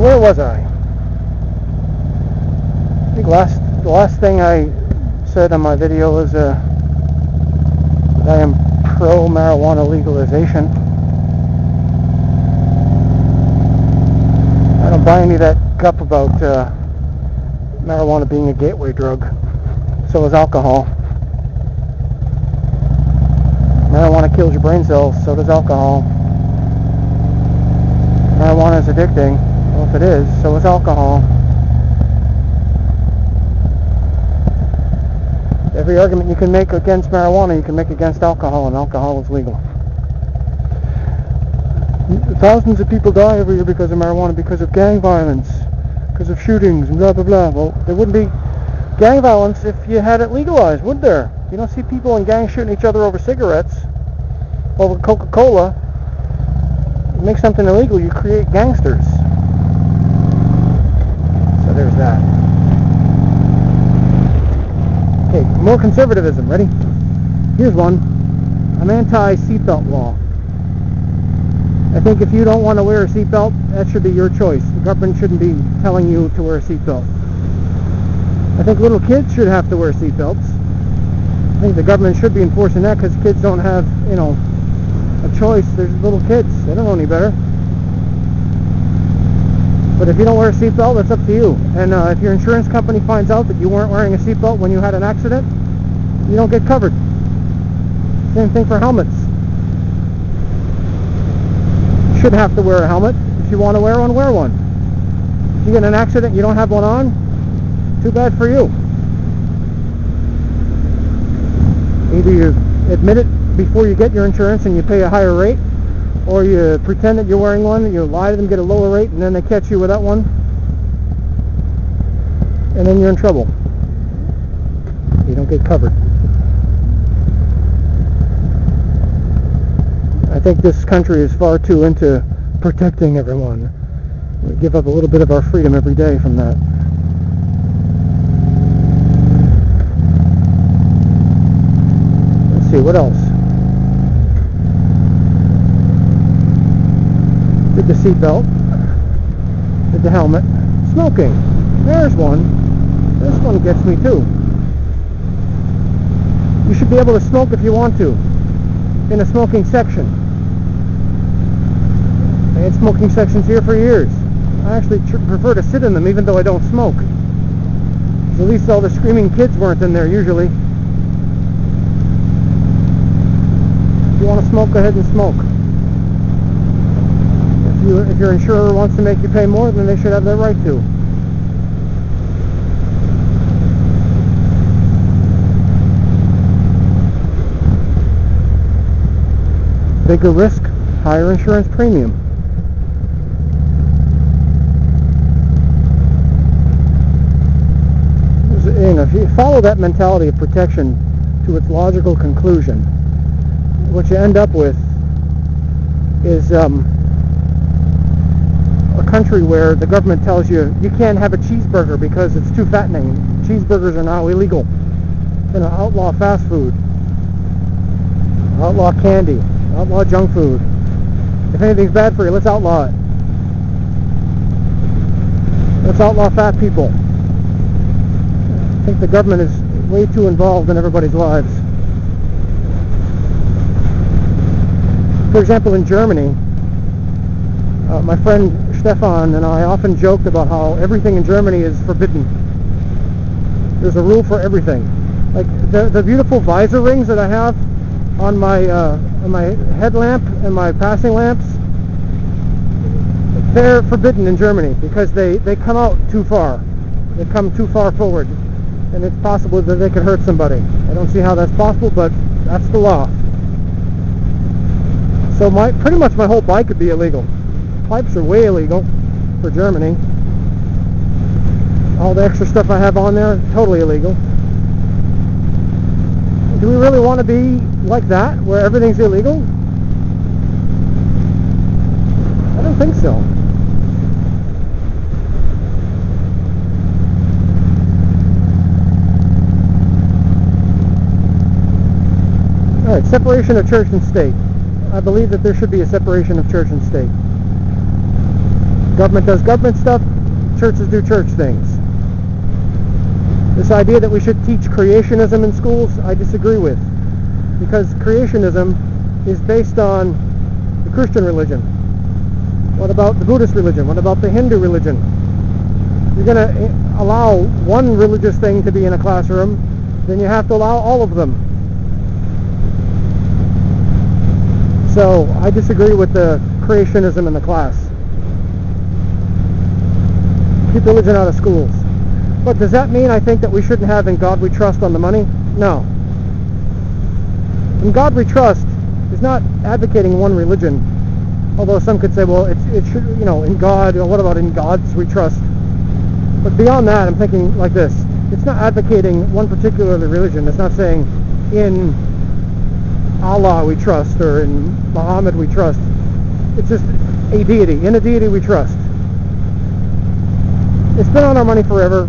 where was I? I think the last thing I said on my video was that I am pro marijuana legalization. I don't buy any of that gup about marijuana being a gateway drug. So is alcohol. Marijuana kills your brain cells, so does alcohol. Marijuana is addicting. Well, if it is, so is alcohol. Every argument you can make against marijuana, you can make against alcohol, and alcohol is legal. Thousands of people die every year because of marijuana, because of gang violence, because of shootings, and blah, blah, blah. Well, there wouldn't be gang violence if you had it legalized, would there? You don't see people in gangs shooting each other over cigarettes, over Coca-Cola. You make something illegal, you create gangsters. So there's that. Okay, more conservatism. Ready? Here's one. I'm anti-seatbelt law. I think if you don't want to wear a seatbelt, that should be your choice. The government shouldn't be telling you to wear a seatbelt. I think little kids should have to wear seatbelts. I think the government should be enforcing that because kids don't have, a choice. There's little kids. They don't know any better. But if you don't wear a seatbelt, that's up to you. And if your insurance company finds out that you weren't wearing a seatbelt when you had an accident, you don't get covered. Same thing for helmets. You should have to wear a helmet. If you want to wear one, wear one. If you get in an accident, you don't have one on, too bad for you. Either you admit it before you get your insurance and you pay a higher rate, or you pretend that you're wearing one, you lie to them, get a lower rate, and then they catch you without one, and then you're in trouble. You don't get covered. I think this country is far too into protecting everyone. We give up a little bit of our freedom every day from that. Let's see, what else? Did the seatbelt, did the helmet, smoking. There's one. This one gets me too. You should be able to smoke if you want to, in a smoking section. I had smoking sections here for years. I actually prefer to sit in them even though I don't smoke. At least all the screaming kids weren't in there usually. If you want to smoke, go ahead and smoke. If your insurer wants to make you pay more, then they should have their right to. Bigger risk, higher insurance premium. If you follow that mentality of protection to its logical conclusion, what you end up with is a country where the government tells you you can't have a cheeseburger because it's too fattening. Cheeseburgers are now illegal. Outlaw fast food, outlaw candy, outlaw junk food. If anything's bad for you, let's outlaw it. Let's outlaw fat people. I think the government is way too involved in everybody's lives. For example, in Germany, my friend Stefan and I often joked about how everything in Germany is forbidden. There's a rule for everything. Like the beautiful visor rings that I have on my headlamp and my passing lamps, they're forbidden in Germany because they come out too far. They come too far forward, and it's possible that they could hurt somebody. I don't see how that's possible, but that's the law. So pretty much my whole bike could be illegal. Pipes are way illegal for Germany. All the extra stuff I have on there, totally illegal. Do we really want to be like that, where everything's illegal? I don't think so. Alright, separation of church and state. I believe that there should be a separation of church and state. Government does government stuff, churches do church things. This idea that we should teach creationism in schools, I disagree with. Because creationism is based on the Christian religion. What about the Buddhist religion? What about the Hindu religion? You're going to allow one religious thing to be in a classroom, then you have to allow all of them. So I disagree with the creationism in the class. Keep religion out of schools. But does that mean I think that we shouldn't have "In God We Trust" on the money? No. "In God We Trust" is not advocating one religion. Although some could say, well, it should, in God, what about "In God's We Trust"? But beyond that, I'm thinking like this. It's not advocating one particular religion. It's not saying "In Allah we trust" or "In Muhammad we trust." It's just a deity. In a deity we trust. It's been on our money forever,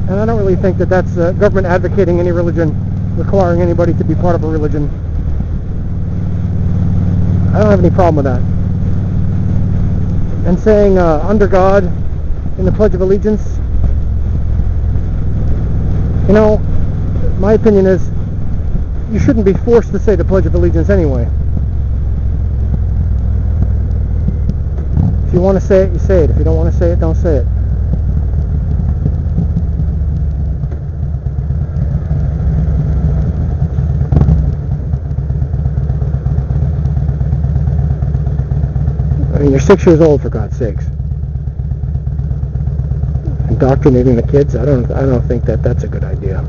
and I don't really think that that's government advocating any religion, requiring anybody to be part of a religion. I don't have any problem with that. And saying "Under God" in the Pledge of Allegiance, my opinion is you shouldn't be forced to say the Pledge of Allegiance anyway. If you want to say it, you say it. If you don't want to say it, don't say it. I mean, you're 6 years old, for God's sakes. Indoctrinating the kids, I don't think that that's a good idea.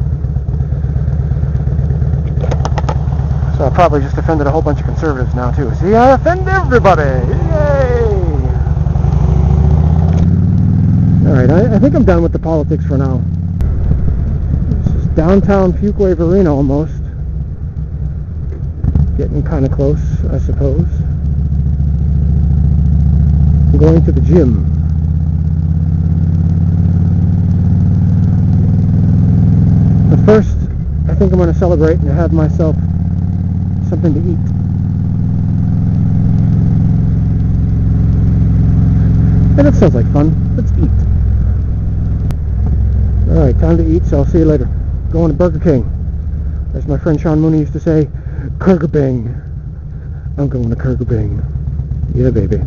So I probably just offended a whole bunch of conservatives now too. See, I offend everybody! Yay! Alright, I think I'm done with the politics for now. This is downtown Fuquay-Varina almost. Getting kind of close, I suppose. I'm going to the gym. But first, I think I'm going to celebrate and have myself something to eat. And that sounds like fun. Let's eat. Alright, time to eat, so I'll see you later. Going to Burger King. As my friend Sean Mooney used to say, Kurger Bing. I'm going to Kurger Bing. Yeah, baby.